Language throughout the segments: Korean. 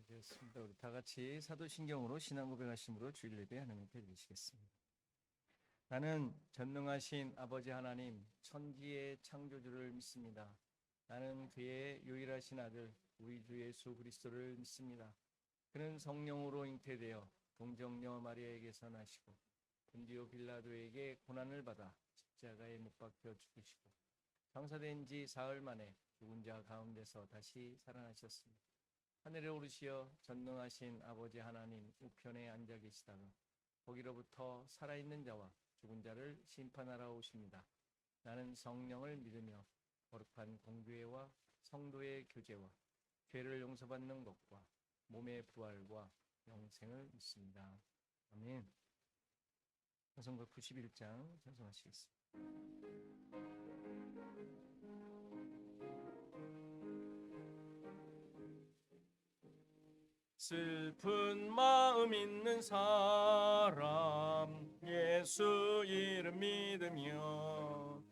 되었습니다. 우리 다 같이 사도신경으로 신앙 고백하심으로 주일 예배 하나님 드리시겠습니다. 나는 전능하신 아버지 하나님 천지의 창조주를 믿습니다. 나는 그의 유일하신 아들 우리 주 예수 그리스도를 믿습니다. 그는 성령으로 잉태되어 동정녀 마리아에게서 나시고 본디오 빌라도에게 고난을 받아 십자가에 못 박혀 죽으시고 장사된 지 사흘 만에 죽은 자 가운데서 다시 살아나셨습니다. 하늘에 오르시어 전능하신 아버지 하나님 우편에 앉아 계시다가 거기로부터 살아있는 자와 죽은 자를 심판하러 오십니다. 나는 성령을 믿으며 거룩한 공교회와 성도의 교제와 죄를 용서받는 것과 몸의 부활과 영생을 믿습니다. 아멘. 찬송가 91장 찬송하시겠습니다. 슬픈 마음 있는 사람 예수 이름 믿으며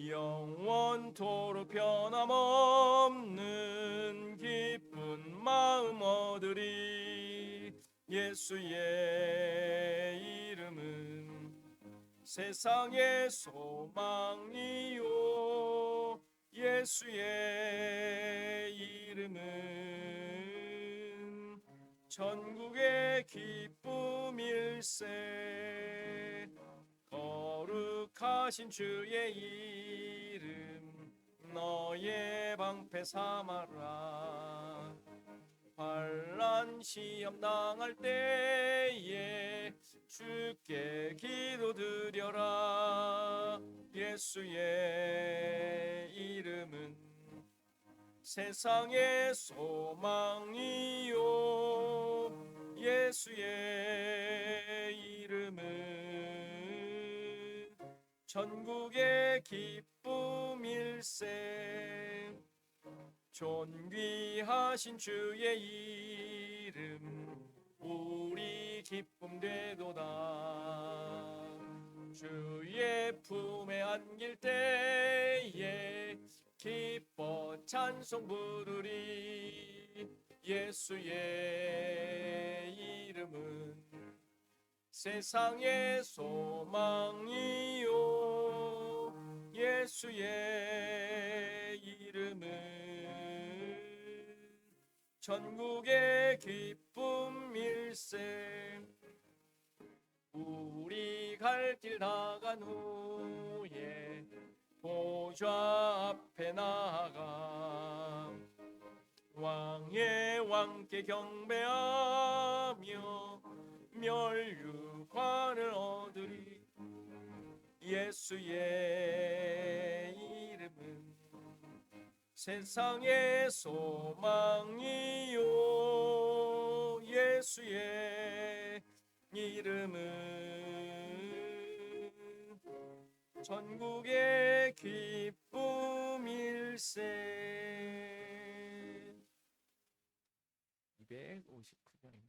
영원토록 변함없는 기쁜 마음 얻으리. 예수의 이름은 세상의 소망이요 예수의 이름은 천국의 기쁨일세. 거룩하신 주의 이름 너의 방패 삼아라. 환난 시험 당할 때에 주께 기도드려라. 예수의 이름은 세상의 소망이요 예수의 이름은 천국의 기쁨일세. 존귀하신 주의 이름 우리 기쁨 되도다. 주의 품에 안길 때에 기뻐 찬송 부르리. 예수의 이름은 세상의 소망이요 예수의 이름은 천국의 기쁨일세. 우리 갈 길 나간 후에 보좌 앞에 나아가 왕의 왕께 경배하며 멸류관을 얻으리. 예수의 이름은 세상의 소망이요 예수의 이름은 전국의 기쁨일세. 259장입니다.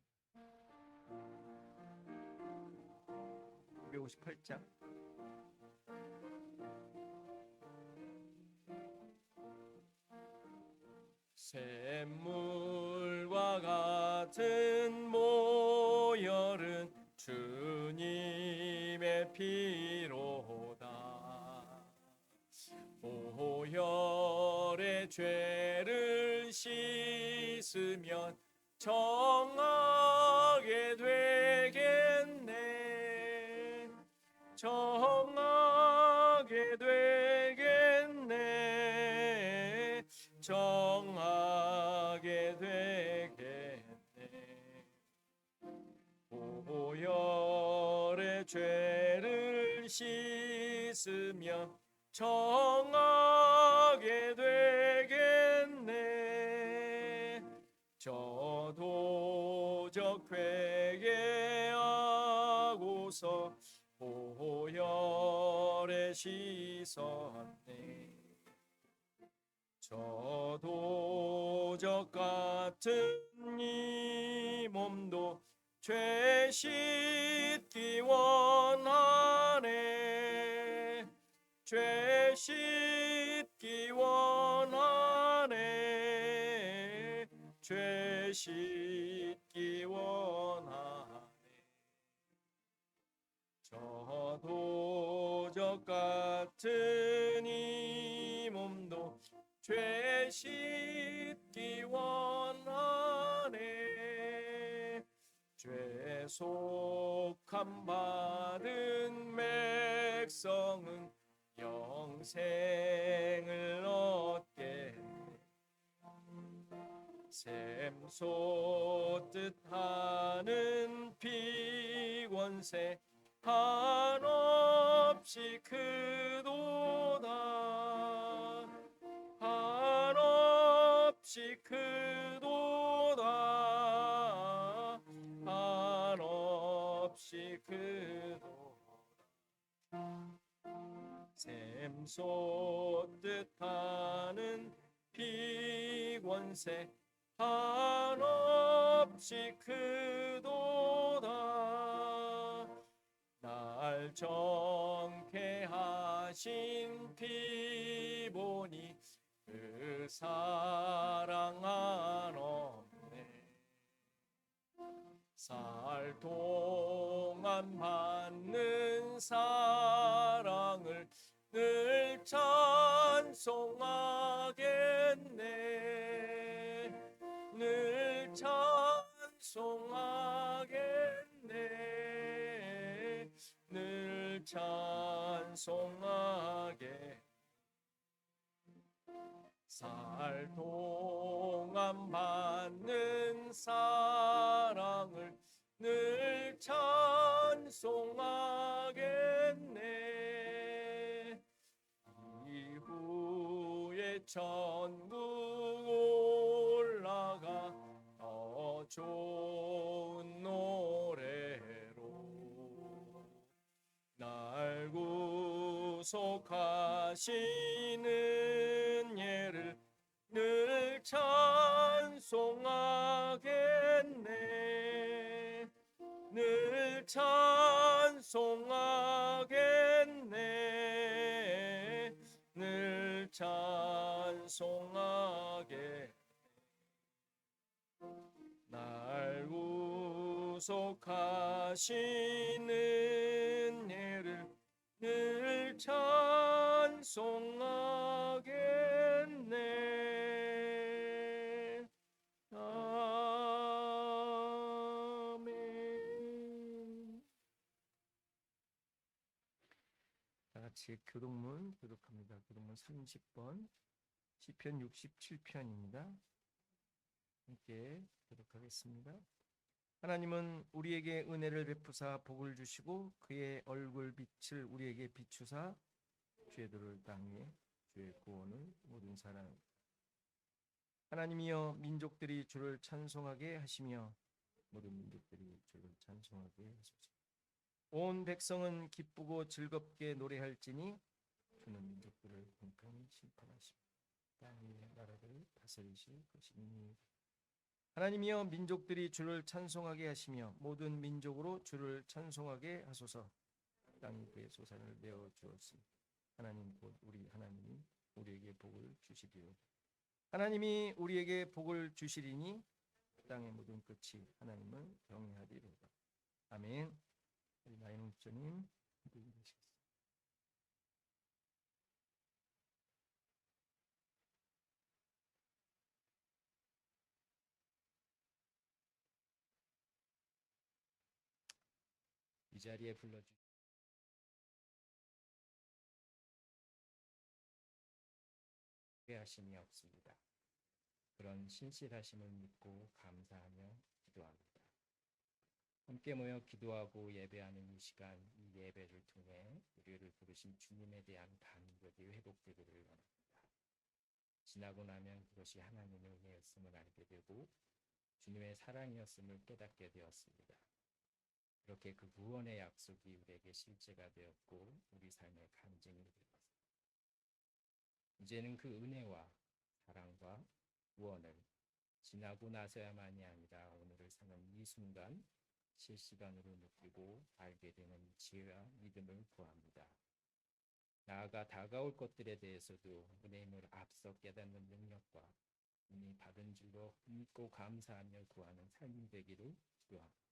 258장. 샘물과 같은 모혈은 주님의 피로다. 모혈의 죄를 씻으면 정하게 되겠네. 정하게 되겠네. 정하게 되겠네. 모혈의 죄를 씻으면 정하게 되겠네. 저도적 회개하고서 모혈에 씻었네. 저도적 같은 이 몸도 죄 씻기 원하네. 죄 씻기 원하네. 죄 씻기 원하네. 저 도적 같은 이 몸도 죄 씻기 원하네. 죄속함 받은 백성은 영생을 얻게. 샘솟듯 하는 피권세 한없이 크도다. 한없이 크도다. 한없이 크도다. 샘솟듯 하는 피권세 한없이 크도다. 날 정케 하신 피 보니 그 사랑 한없네. 살 동안 받는 사랑을 늘 찬송하겠네. 늘 찬송하겠네. 늘 찬송하게. 살 동안 받는 사랑을 늘 찬송하겠네. 이후에 천국 올라가 더 좋은 노래로 날 구속하시는 예를 늘 찬송하겠네. 늘 찬송하겠네. 늘 찬송하게. 날 구속하시는 예를 늘 찬송하겠네. 아멘. 다 같이 교독문 교독합니다. 교독문 30번 시편 67편입니다. 함께 교독하겠습니다. 하나님은 우리에게 은혜를 베푸사 복을 주시고 그의 얼굴 빛을 우리에게 비추사 죄들을 당해 주의 구원을 모든 사람. 하나님이여 민족들이 주를 찬송하게 하시며 모든 민족들이 주를 찬송하게 하소서. 온 백성은 기쁘고 즐겁게 노래할지니 주는 민족들을 공평히 심판하시며 땅 위의 나라를 다스리실 것이니. 하나님이여 민족들이 주를 찬송하게 하시며 모든 민족으로 주를 찬송하게 하소서. 땅이 그의 소산을 내어 주었으니 하나님 곧 우리 하나님이 우리에게 복을 주시리요. 하나님이 우리에게 복을 주시리니 땅의 모든 끝이 하나님을 경외하리로다. 아멘. 우리 나인 목사님 읽으시겠습니다. 이 자리에 불러주시게 하심이 없습니다. 그런 신실하심을 믿고 감사하며 기도합니다. 함께 모여 기도하고 예배하는 이 시간, 이 예배를 통해 우리를 부르신 주님에 대한 감격이 회복되기를 원합니다. 지나고 나면 그것이 하나님의 은혜였음을 알게 되고 주님의 사랑이었음을 깨닫게 되었습니다. 그렇게 그 구원의 약속이 우리에게 실제가 되었고 우리 삶의 간증이 되었습니다. 이제는 그 은혜와 사랑과 구원을 지나고 나서야만이 아니라 오늘을 사는 이 순간 실시간으로 느끼고 알게 되는 지혜와 믿음을 구합니다. 나아가 다가올 것들에 대해서도 은혜임을 앞서 깨닫는 능력과 이미 받은 줄로 믿고 감사하며 구하는 삶이 되기를 기도합니다.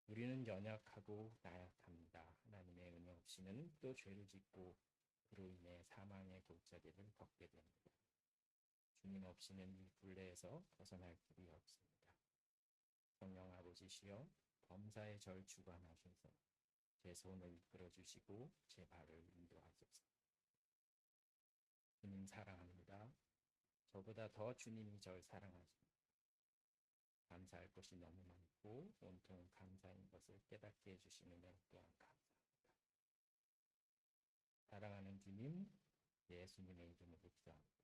우리는 연약하고 나약합니다. 하나님의 은혜 없이는 또 죄를 짓고 그로 인해 사망의 골짜기를 걷게 됩니다. 주님 없이는 이 굴레에서 벗어날 길이 없습니다. 성령 아버지시여 범사의 절 주관하셔서 제 손을 이끌어 주시고 제 발을 인도하소서. 주님 사랑합니다. 저보다 더 주님이 절 사랑하십니다. 감사할 것이 너무 많고 온통 감사인 것을 깨닫게 해주시는 것 또한 감사합니다. 사랑하는 주님, 예수님의 이름으로 기도합니다.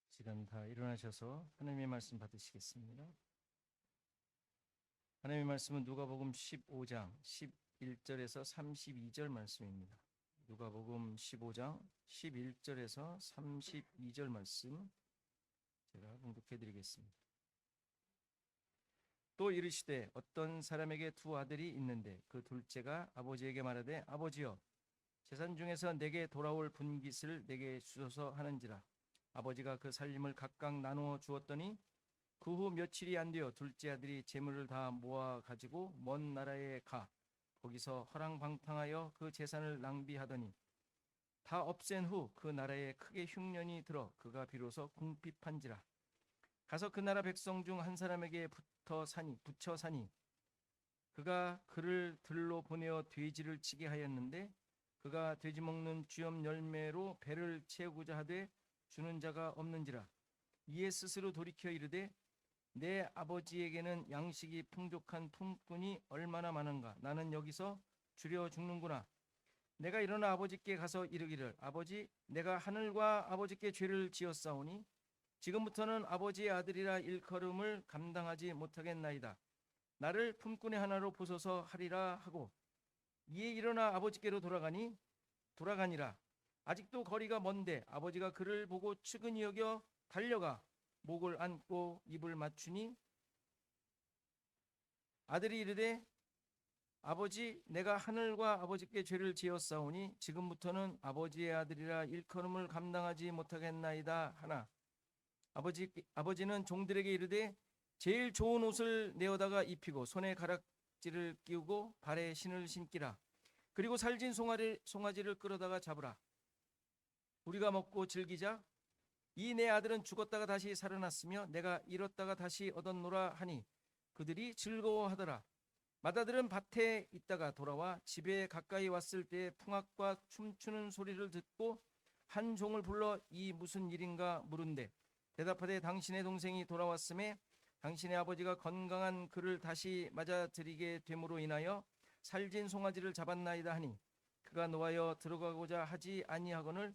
시간 다 일어나셔서 하나님의 말씀 받으시겠습니다. 하나님의 말씀은 누가복음 15장 11절에서 32절 말씀입니다. 누가복음 15장 11절에서 32절 말씀 제가 봉독해 드리겠습니다. 또 이르시되 어떤 사람에게 두 아들이 있는데 그 둘째가 아버지에게 말하되 아버지여 재산 중에서 내게 돌아올 분깃을 내게 주소서 하는지라. 아버지가 그 살림을 각각 나누어 주었더니 그 후 며칠이 안 되어 둘째 아들이 재물을 다 모아 가지고 먼 나라에 가 거기서 허랑방탕하여 그 재산을 낭비하더니 다 없앤 후 그 나라에 크게 흉년이 들어 그가 비로소 궁핍한지라. 가서 그 나라 백성 중 한 사람에게 붙여 사니 그가 그를 들로 보내어 돼지를 치게 하였는데 그가 돼지 먹는 쥐염 열매로 배를 채우고자 하되 주는 자가 없는지라. 이에 스스로 돌이켜 이르되 내 아버지에게는 양식이 풍족한 품꾼이 얼마나 많은가. 나는 여기서 주려 죽는구나. 내가 일어나 아버지께 가서 이르기를 아버지 내가 하늘과 아버지께 죄를 지었사오니 지금부터는 아버지의 아들이라 일컬음을 감당하지 못하겠나이다. 나를 품꾼의 하나로 보소서 하리라 하고 이에 일어나 아버지께로 돌아가니라. 아직도 거리가 먼데 아버지가 그를 보고 측은히 여겨 달려가 목을 안고 입을 맞추니 아들이 이르되 아버지 내가 하늘과 아버지께 죄를 지었사오니 지금부터는 아버지의 아들이라 일컬음을 감당하지 못하겠나이다 하나 아버지는 종들에게 이르되 제일 좋은 옷을 내어다가 입히고 손에 가락지를 끼우고 발에 신을 신기라. 그리고 살진 송아지를 끌어다가 잡으라. 우리가 먹고 즐기자. 이 내 아들은 죽었다가 다시 살아났으며 내가 잃었다가 다시 얻었노라 하니 그들이 즐거워하더라. 맏아들은 밭에 있다가 돌아와 집에 가까이 왔을 때 풍악과 춤추는 소리를 듣고 한 종을 불러 이 무슨 일인가 물은데 대답하되 당신의 동생이 돌아왔음에 당신의 아버지가 건강한 그를 다시 맞아들이게 됨으로 인하여 살진 송아지를 잡았나이다 하니 그가 노하여 들어가고자 하지 아니하거늘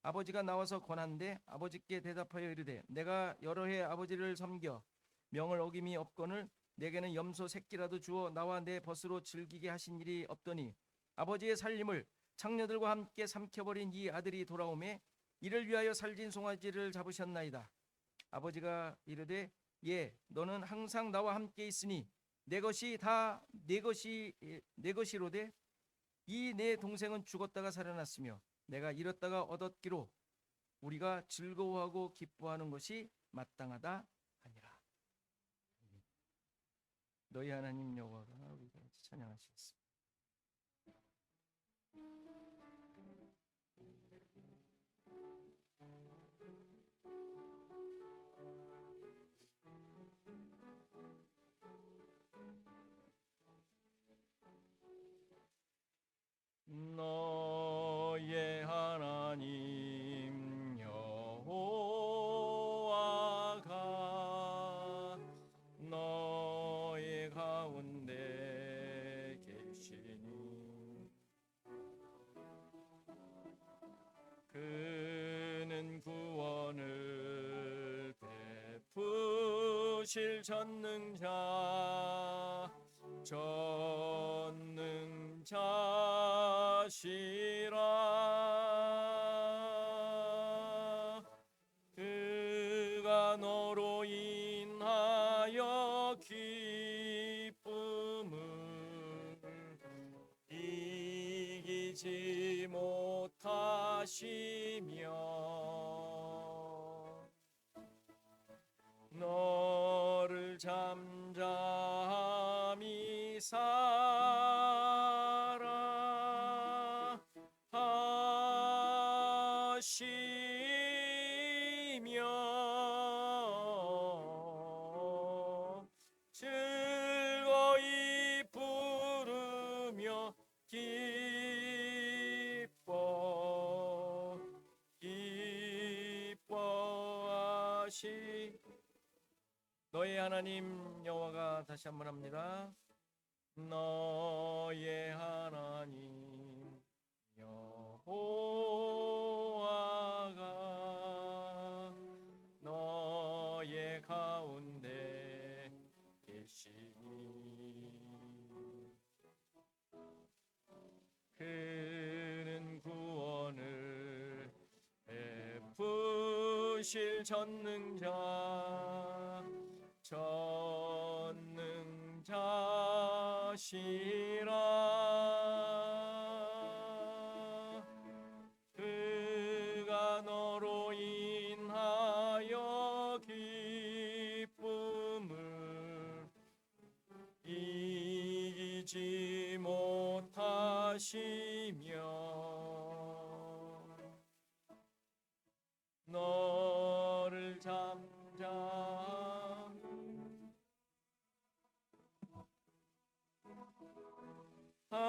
아버지가 나와서 권한데 아버지께 대답하여 이르되 내가 여러 해 아버지를 섬겨 명을 어김이 없거늘 내게는 염소 새끼라도 주어 나와 내 벗으로 즐기게 하신 일이 없더니 아버지의 살림을 창녀들과 함께 삼켜버린 이 아들이 돌아오매 이를 위하여 살진 송아지를 잡으셨나이다. 아버지가 이르되 예 너는 항상 나와 함께 있으니 내 것이 다 내 것이로되 이 내 동생은 죽었다가 살아났으며 내가 잃었다가 얻었기로 우리가 즐거워하고 기뻐하는 것이 마땅하다 하니라. 너희 하나님 여호와가 우리가 찬양하시겠습니다. 너의 하나님 여호와가 너의 가운데 계시니 베푸실 전능자시라. 그가 너로 인하여 기쁨을 이기지 못하시며 너를 잠잠히 사랑하시며 즐거이 부르며 기뻐하시. 너의 하나님 여호와가, 다시 한번 합니다. 너의 하나님 여호와가 너의 가운데 계시니 그는 구원을 베푸실 전능자시라. 그가 너로 인하여 기쁨을 이기지 못하시며 너를 잠잠히 하시며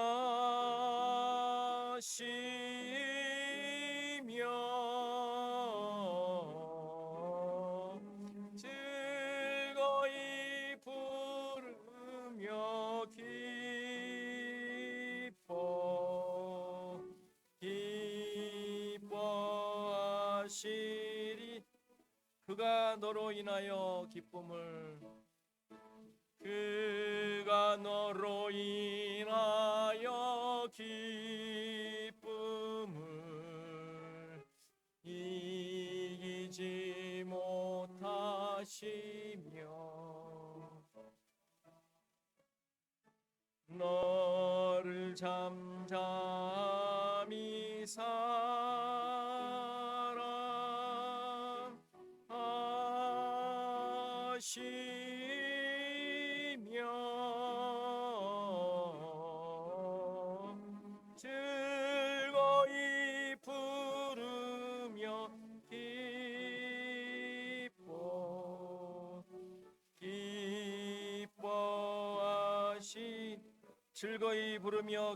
즐거이 부르며 기뻐하시리. 그가 너로 인하여 기쁨을 그가 너로 인하여 기쁨을 이기지 못하시며 너를 잠잠히 사랑하시며 즐거이 부르며 기뻐하시. 즐거이 부르며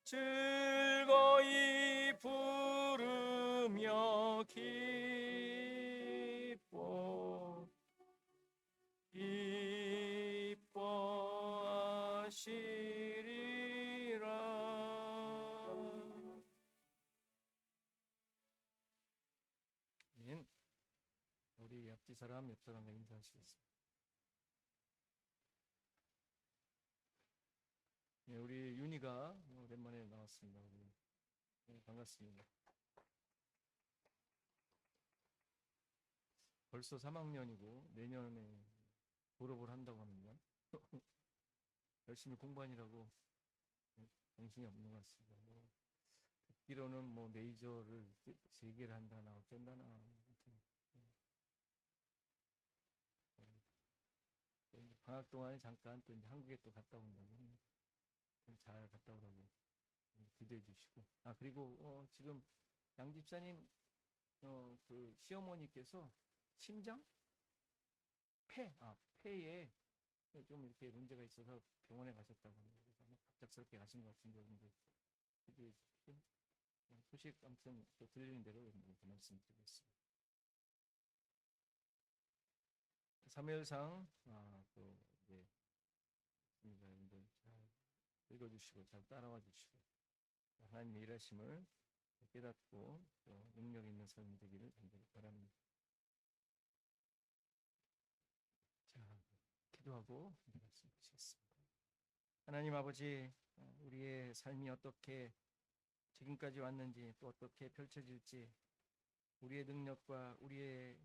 즐거이 부르며 기뻐하시리라. 아멘. 우리 옆집 사람, 옆 사람과 인사하시겠습니다. 네, 우리 윤희가 오랜만에 나왔습니다. 네, 반갑습니다. 벌써 3학년이고 내년에 졸업을 한다고 합니다. 열심히 공부하느라고 정신이 없는 것 같습니다. 듣기로는 뭐 메이저를 3개를 한다나 어쩐다나. 방학 동안에 잠깐 또 이제 한국에 또 갔다 온다고 합니다. 잘 갔다 오라고 기대해 주시고. 그리고 지금 양 집사님 그 시어머니께서 심장 폐에 좀 이렇게 문제가 있어서 병원에 가셨다고 합니다. 그래서 갑작스럽게 가신 것 같은데 이제 기대해 주시고, 소식 아무튼 또 들리는 대로 이렇게 말씀드리겠습니다. 사무엘상 또 이제 여러분들 잘 읽어주시고 잘 따라와 주시고 하나님의 일하심을 깨닫고 또 능력 있는 삶이 되기를 간절히 바랍니다. 기도하고 말씀드리겠습니다. 하나님 아버지, 우리의 삶이 어떻게 지금까지 왔는지 또 어떻게 펼쳐질지 우리의 능력과 우리의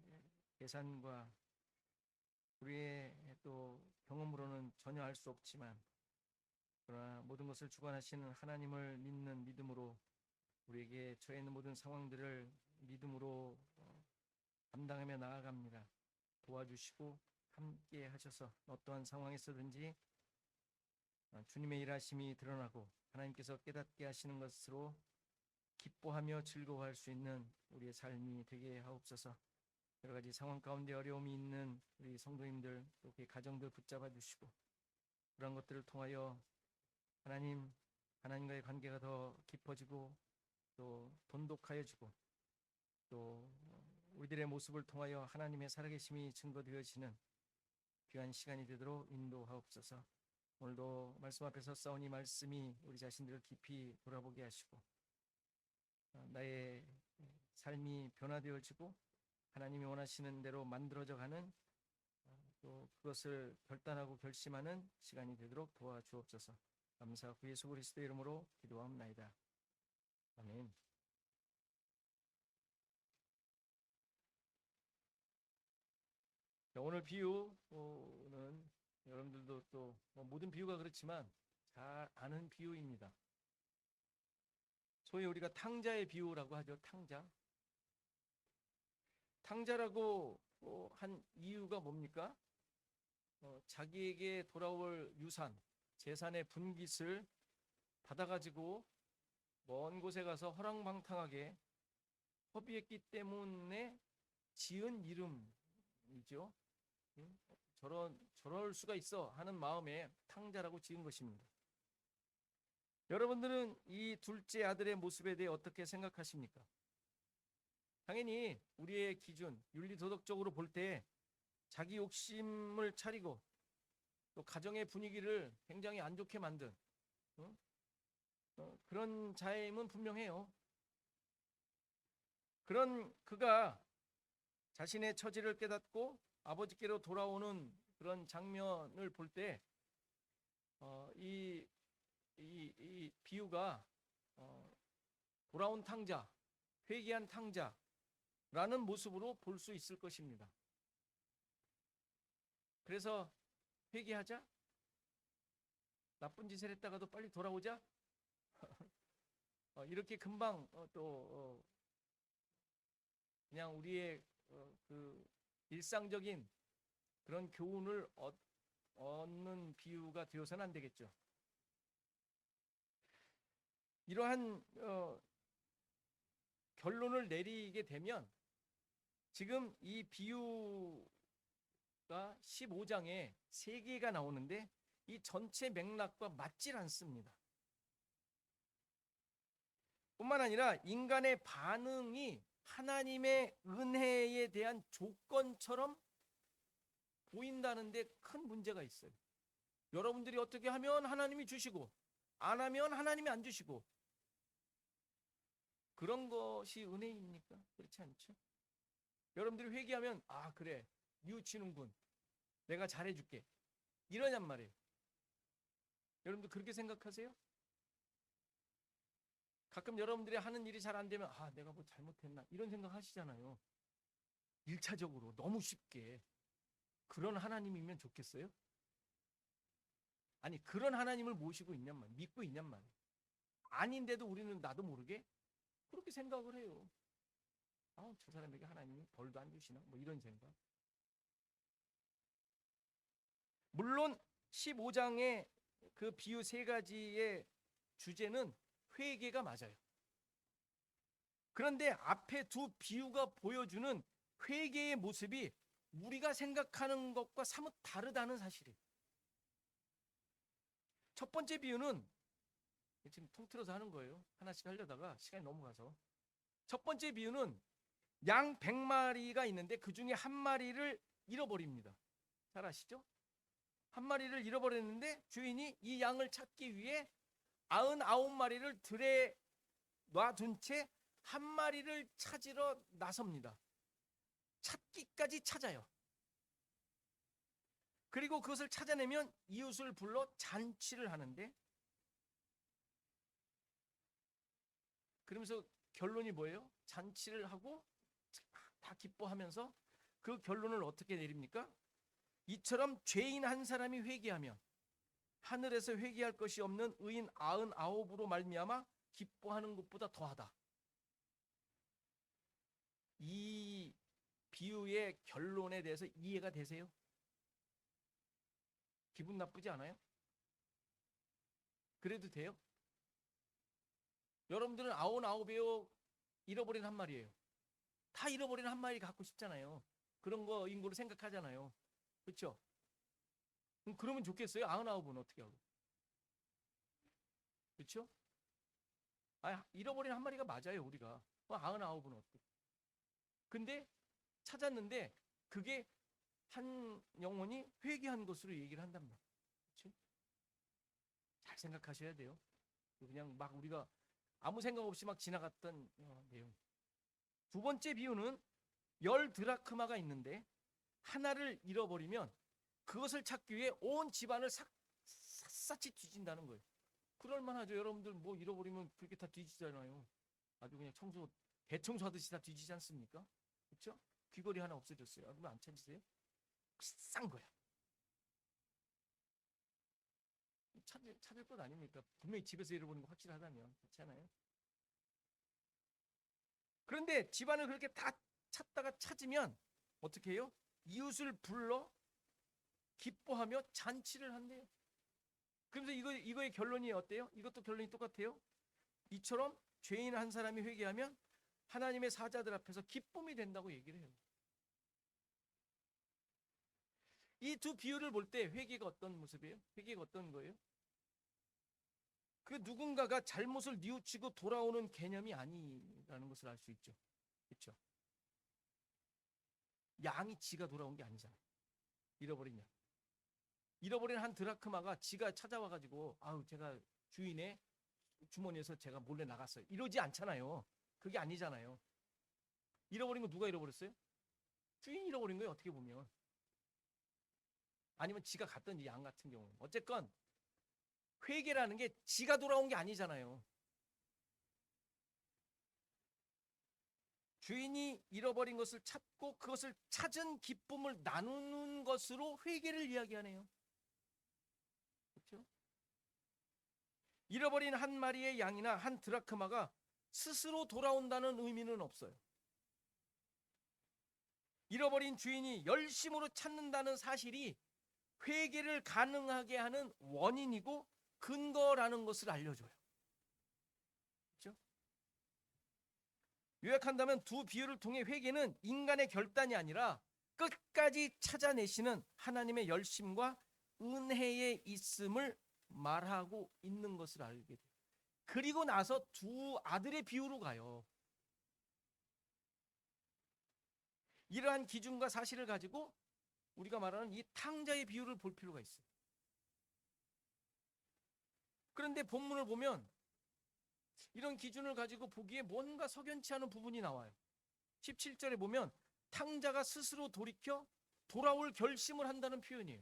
계산과 우리의 또 경험으로는 전혀 알 수 없지만, 그러나 모든 것을 주관하시는 하나님을 믿는 믿음으로 우리에게 처해 있는 모든 상황들을 믿음으로 감당하며 나아갑니다. 도와주시고 함께 하셔서 어떠한 상황에서든지 주님의 일하심이 드러나고 하나님께서 깨닫게 하시는 것으로 기뻐하며 즐거워할 수 있는 우리의 삶이 되게 하옵소서. 여러 가지 상황 가운데 어려움이 있는 우리 성도님들 또 그 가정들 붙잡아 주시고, 그런 것들을 통하여 하나님과의 관계가 더 깊어지고 또 돈독하여지고 또 우리들의 모습을 통하여 하나님의 살아계심이 증거되어지는 귀한 시간이 되도록 인도하옵소서. 오늘도 말씀 앞에서 싸우니 말씀이 우리 자신들을 깊이 돌아보게 하시고 나의 삶이 변화되어지고 하나님이 원하시는 대로 만들어져 가는 또 그것을 결단하고 결심하는 시간이 되도록 도와주옵소서. 감사하고 구 예수 그리스도의 이름으로 기도하옵나이다. 아멘. 오늘 비유는 여러분들도 또 모든 비유가 그렇지만 잘 아는 비유입니다. 소위 우리가 탕자의 비유라고 하죠. 탕자라고 한 이유가 뭡니까? 자기에게 돌아올 유산, 재산의 분깃을 받아가지고 먼 곳에 가서 허랑방탕하게 허비했기 때문에 지은 이름이죠. 저럴 수가 있어 하는 마음에 탕자라고 지은 것입니다. 여러분들은 이 둘째 아들의 모습에 대해 어떻게 생각하십니까? 당연히 우리의 기준, 윤리도덕적으로 볼 때 자기 욕심을 차리고 또 가정의 분위기를 굉장히 안 좋게 만든 그런 자임은 분명해요. 그런 그가 자신의 처지를 깨닫고 아버지께로 돌아오는 그런 장면을 볼 때 이 비유가 돌아온 탕자, 회개한 탕자라는 모습으로 볼 수 있을 것입니다. 그래서 회개하자, 나쁜 짓을 했다가도 빨리 돌아오자, 이렇게 금방 그냥 우리의 그 일상적인 그런 교훈을 얻는 비유가 되어서는 안 되겠죠. 이러한 결론을 내리게 되면 지금 이 비유가 15장에 3개가 나오는데 이 전체 맥락과 맞질 않습니다. 뿐만 아니라 인간의 반응이 하나님의 은혜에 대한 조건처럼 보인다는 데 큰 문제가 있어요. 여러분들이 어떻게 하면 하나님이 주시고 안 하면 하나님이 안 주시고, 그런 것이 은혜입니까? 그렇지 않죠? 여러분들이 회개하면 그래, 뉘우치는군, 내가 잘해줄게, 이러냔 말이에요. 여러분들 그렇게 생각하세요? 가끔 여러분들이 하는 일이 잘 안 되면 내가 뭐 잘못했나 이런 생각 하시잖아요. 1차적으로 너무 쉽게. 그런 하나님이면 좋겠어요? 아니, 그런 하나님을 모시고 있냔 말이에요. 믿고 있냔 말이에요. 아닌데도 우리는 나도 모르게 그렇게 생각을 해요. 저 사람에게 하나님이 벌도 안 주시나? 뭐 이런 생각. 물론 15장의 그 비유 3가지의 주제는 회개가 맞아요. 그런데 앞에 두 비유가 보여주는 회개의 모습이 우리가 생각하는 것과 사뭇 다르다는 사실이에요. 첫 번째 비유는 지금 통틀어서 하는 거예요. 하나씩 하려다가 시간이 넘어가서. 첫 번째 비유는 양 100마리가 있는데 그 중에 한 마리를 잃어버립니다. 잘 아시죠? 한 마리를 잃어버렸는데 주인이 이 양을 찾기 위해 99마리를 들에 놔둔 채 한 마리를 찾으러 나섭니다. 찾기까지 찾아요. 그리고 그것을 찾아내면 이웃을 불러 잔치를 하는데, 그러면서 결론이 뭐예요? 잔치를 하고 다 기뻐하면서 그 결론을 어떻게 내립니까? 이처럼 죄인 한 사람이 회개하면 하늘에서 회개할 것이 없는 의인 99으로 말미암아 기뻐하는 것보다 더하다. 이 비유의 결론에 대해서 이해가 되세요? 기분 나쁘지 않아요? 그래도 돼요? 여러분들은 99배요 잃어버린 한 마리예요. 다 잃어버린 한 마리 갖고 싶잖아요. 그런 거인 거로 생각하잖아요. 그렇죠? 그러면 좋겠어요? 99은 어떻게 하고? 그렇죠? 잃어버린 한 마리가 맞아요, 우리가. 99은 어때? 근데 찾았는데 그게 한 영혼이 회개한 것으로 얘기를 한단 말이에요. 그렇죠? 잘 생각하셔야 돼요. 그냥 막 우리가 아무 생각 없이 막 지나갔던 내용. 두 번째 비유는 10드라크마가 있는데 하나를 잃어버리면 그것을 찾기 위해 온 집안을 샅샅이 뒤진다는 거예요. 그럴만하죠. 여러분들 뭐 잃어버리면 그렇게 다 뒤지잖아요. 아주 그냥 대청소하듯이 다 뒤지지 않습니까? 그렇죠? 귀걸이 하나 없어졌어요. 그러면 안 찾으세요? 비싼 거야. 찾을 것 아닙니까? 분명히 집에서 잃어버린 거 확실하다면. 그렇잖아요. 그런데 집안을 그렇게 다 찾다가 찾으면 어떻게 해요? 이웃을 불러 기뻐하며 잔치를 한대요. 그래서 이거의 결론이 어때요? 이것도 결론이 똑같아요. 이처럼 죄인 한 사람이 회개하면 하나님의 사자들 앞에서 기쁨이 된다고 얘기를 해요. 이 두 비유를 볼 때 회개가 어떤 모습이에요? 회개가 어떤 거예요? 그 누군가가 잘못을 뉘우치고 돌아오는 개념이 아니라는 것을 알 수 있죠. 그렇죠? 양이 지가 돌아온 게 아니잖아요. 잃어버린 양. 잃어버린 한 드라크마가 지가 찾아와가지고 제가 주인의 주머니에서 제가 몰래 나갔어요. 이러지 않잖아요. 그게 아니잖아요. 잃어버린 거 누가 잃어버렸어요? 주인이 잃어버린 거예요. 어떻게 보면. 아니면 지가 갔던지 양 같은 경우는. 어쨌건 회개라는 게 지가 돌아온 게 아니잖아요. 주인이 잃어버린 것을 찾고 그것을 찾은 기쁨을 나누는 것으로 회개를 이야기하네요. 그렇죠? 잃어버린 한 마리의 양이나 한 드라크마가 스스로 돌아온다는 의미는 없어요. 잃어버린 주인이 열심으로 찾는다는 사실이 회개를 가능하게 하는 원인이고 근거라는 것을 알려줘요. 그렇죠? 요약한다면 두 비유를 통해 회개는 인간의 결단이 아니라 끝까지 찾아내시는 하나님의 열심과 은혜에 있음을 말하고 있는 것을 알게 돼요. 그리고 나서 두 아들의 비유로 가요. 이러한 기준과 사실을 가지고 우리가 말하는 이 탕자의 비유를 볼 필요가 있어요. 그런데 본문을 보면 이런 기준을 가지고 보기에 뭔가 석연치 않은 부분이 나와요. 17절에 보면 탕자가 스스로 돌이켜 돌아올 결심을 한다는 표현이에요.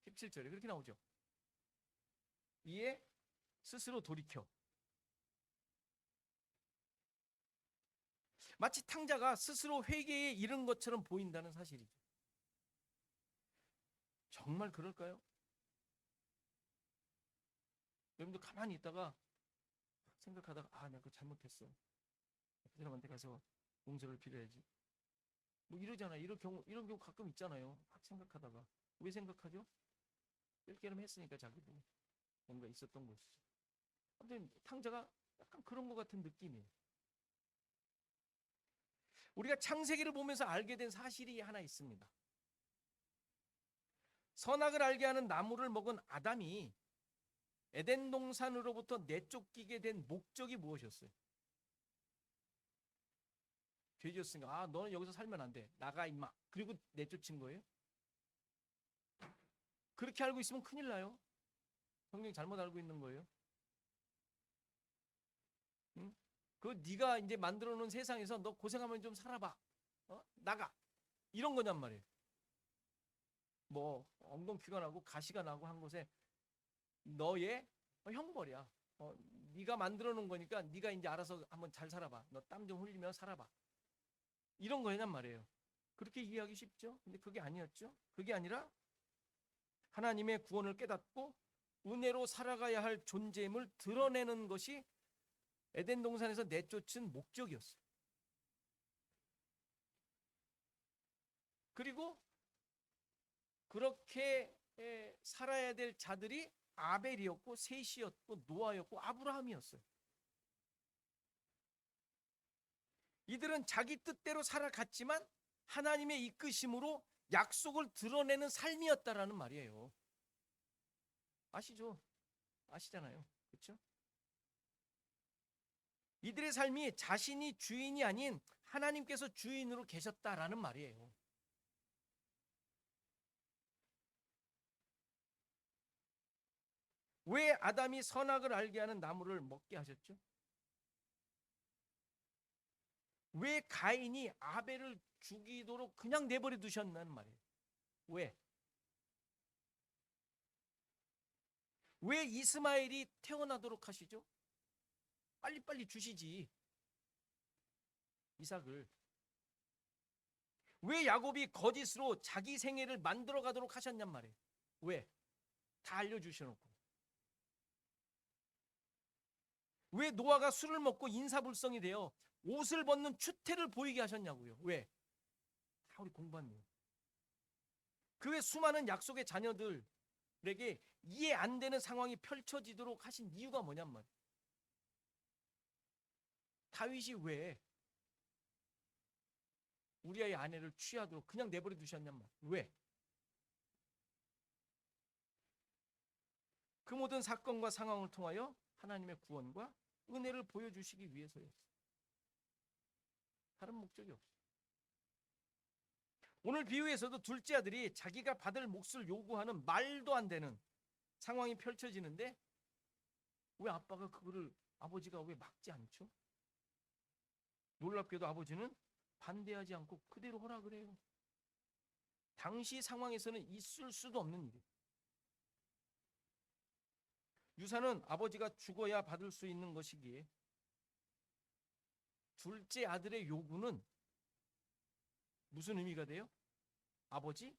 17절에 그렇게 나오죠. 이에 스스로 돌이켜. 마치 탕자가 스스로 회개에 이른 것처럼 보인다는 사실이죠. 정말 그럴까요? 여러분들 가만히 있다가 생각하다가 내가 그거 잘못했어. 그 사람한테 가서 용서를 빌어야지. 뭐 이러잖아요. 이런 경우 가끔 있잖아요. 막 생각하다가 왜 생각하죠? 뺄게름 했으니까 자기도 뭔가 있었던 것이죠. 아무튼 탕자가 약간 그런 것 같은 느낌이에요. 우리가 창세기를 보면서 알게 된 사실이 하나 있습니다. 선악을 알게 하는 나무를 먹은 아담이 에덴 동산으로부터 내쫓기게 된 목적이 무엇이었어요? 죄지었으니까 너는 여기서 살면 안 돼. 나가 임마. 그리고 내쫓은 거예요? 그렇게 알고 있으면 큰일 나요. 성경이 잘못 알고 있는 거예요. 응? 네가 이제 만들어 놓은 세상에서 너 고생하면 좀 살아봐. 나가. 이런 거냔 말이에요. 뭐 엉겅퀴가 나고 가시가 나고 한 곳에 너의 형벌이야. 네가 만들어 놓은 거니까 네가 이제 알아서 한번 잘 살아봐. 너 땀 좀 흘리며 살아봐. 이런 거란 말이에요. 그렇게 이해하기 쉽죠? 근데 그게 아니었죠. 그게 아니라 하나님의 구원을 깨닫고 은혜로 살아가야 할 존재임을 드러내는 것이 에덴 동산에서 내쫓은 목적이었어요. 그리고 그렇게 살아야 될 자들이 아벨이었고 셋이었고 노아였고 아브라함이었어요. 이들은 자기 뜻대로 살아갔지만 하나님의 이끄심으로 약속을 드러내는 삶이었다라는 말이에요. 아시죠? 아시잖아요. 그렇죠? 이들의 삶이 자신이 주인이 아닌 하나님께서 주인으로 계셨다라는 말이에요. 왜 아담이 선악을 알게 하는 나무를 먹게 하셨죠? 왜 가인이 아벨을 죽이도록 그냥 내버려 두셨나는 말이에요. 왜? 왜 이스마엘이 태어나도록 하시죠? 빨리빨리 주시지. 이삭을. 왜 야곱이 거짓으로 자기 생애를 만들어 가도록 하셨냔 말이에요. 왜? 다 알려주셔놓고. 왜 노아가 술을 먹고 인사불성이 되어 옷을 벗는 추태를 보이게 하셨냐고요. 왜? 다 우리 공부한 내용. 그 외 수많은 약속의 자녀들에게 이해 안 되는 상황이 펼쳐지도록 하신 이유가 뭐냔 말이에요. 다윗이 왜 우리아의 아내를 취하도록 그냥 내버려 두셨냔 말이에요. 왜? 그 모든 사건과 상황을 통하여 하나님의 구원과 은혜를 보여주시기 위해서였어요. 다른 목적이 없어요. 오늘 비유에서도 둘째 아들이 자기가 받을 몫을 요구하는 말도 안 되는 상황이 펼쳐지는데 왜 아버지가 왜 막지 않죠? 놀랍게도 아버지는 반대하지 않고 그대로 허락을 해요. 당시 상황에서는 있을 수도 없는 일이에요. 유산은 아버지가 죽어야 받을 수 있는 것이기에 둘째 아들의 요구는 무슨 의미가 돼요? 아버지,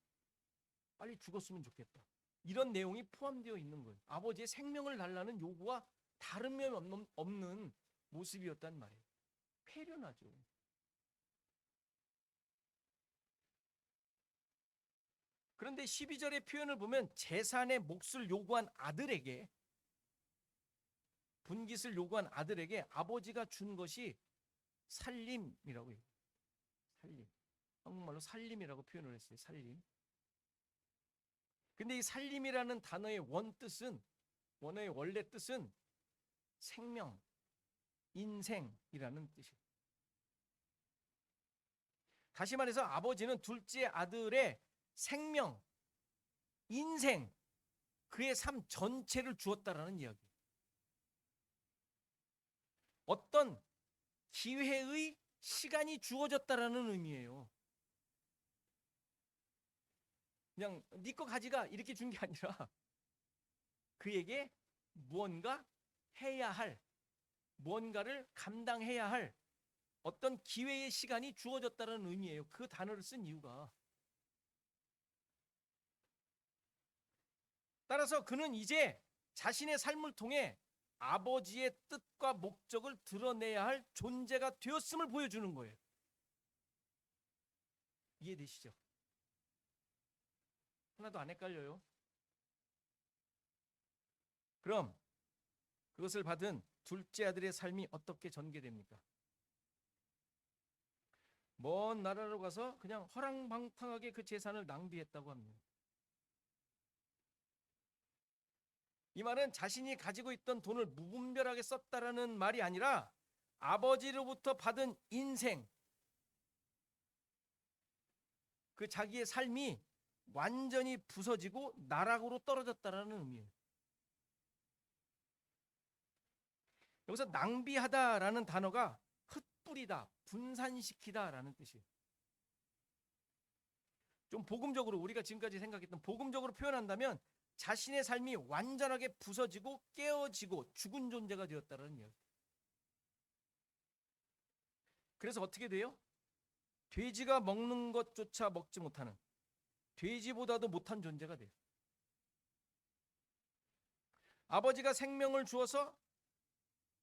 빨리 죽었으면 좋겠다. 이런 내용이 포함되어 있는 거예요. 아버지의 생명을 달라는 요구와 다름이 없는 모습이었단 말이에요. 폐륜하죠. 그런데 12절의 표현을 보면 재산의 몫을 요구한 아들에게, 분깃을 요구한 아들에게 아버지가 준 것이 살림이라고 해요. 살림. 한국말로 살림이라고 표현을 했어요. 살림. 근데 이 살림이라는 단어의 원어의 원래 뜻은 생명, 인생이라는 뜻이에요. 다시 말해서 아버지는 둘째 아들의 생명, 인생, 그의 삶 전체를 주었다라는 이야기예요. 어떤 기회의 시간이 주어졌다라는 의미예요. 그냥 네 거 가지가 이렇게 준 게 아니라 그에게 무언가 해야 할, 무언가를 감당해야 할 어떤 기회의 시간이 주어졌다는 의미예요. 그 단어를 쓴 이유가. 따라서 그는 이제 자신의 삶을 통해 아버지의 뜻과 목적을 드러내야 할 존재가 되었음을 보여주는 거예요. 이해되시죠? 하나도 안 헷갈려요. 그럼 그것을 받은 둘째 아들의 삶이 어떻게 전개됩니까? 먼 나라로 가서 그냥 허랑방탕하게 그 재산을 낭비했다고 합니다. 이 말은 자신이 가지고 있던 돈을 무분별하게 썼다라는 말이 아니라 아버지로부터 받은 인생, 그 자기의 삶이 완전히 부서지고 나락으로 떨어졌다라는 의미예요. 여기서 낭비하다라는 단어가 흩뿌리다, 분산시키다라는 뜻이에요. 좀 복음적으로 우리가 지금까지 생각했던 복음적으로 표현한다면 자신의 삶이 완전하게 부서지고 깨어지고 죽은 존재가 되었다는 이야기. 그래서 어떻게 돼요? 돼지가 먹는 것조차 먹지 못하는 돼지보다도 못한 존재가 돼요. 아버지가 생명을 주어서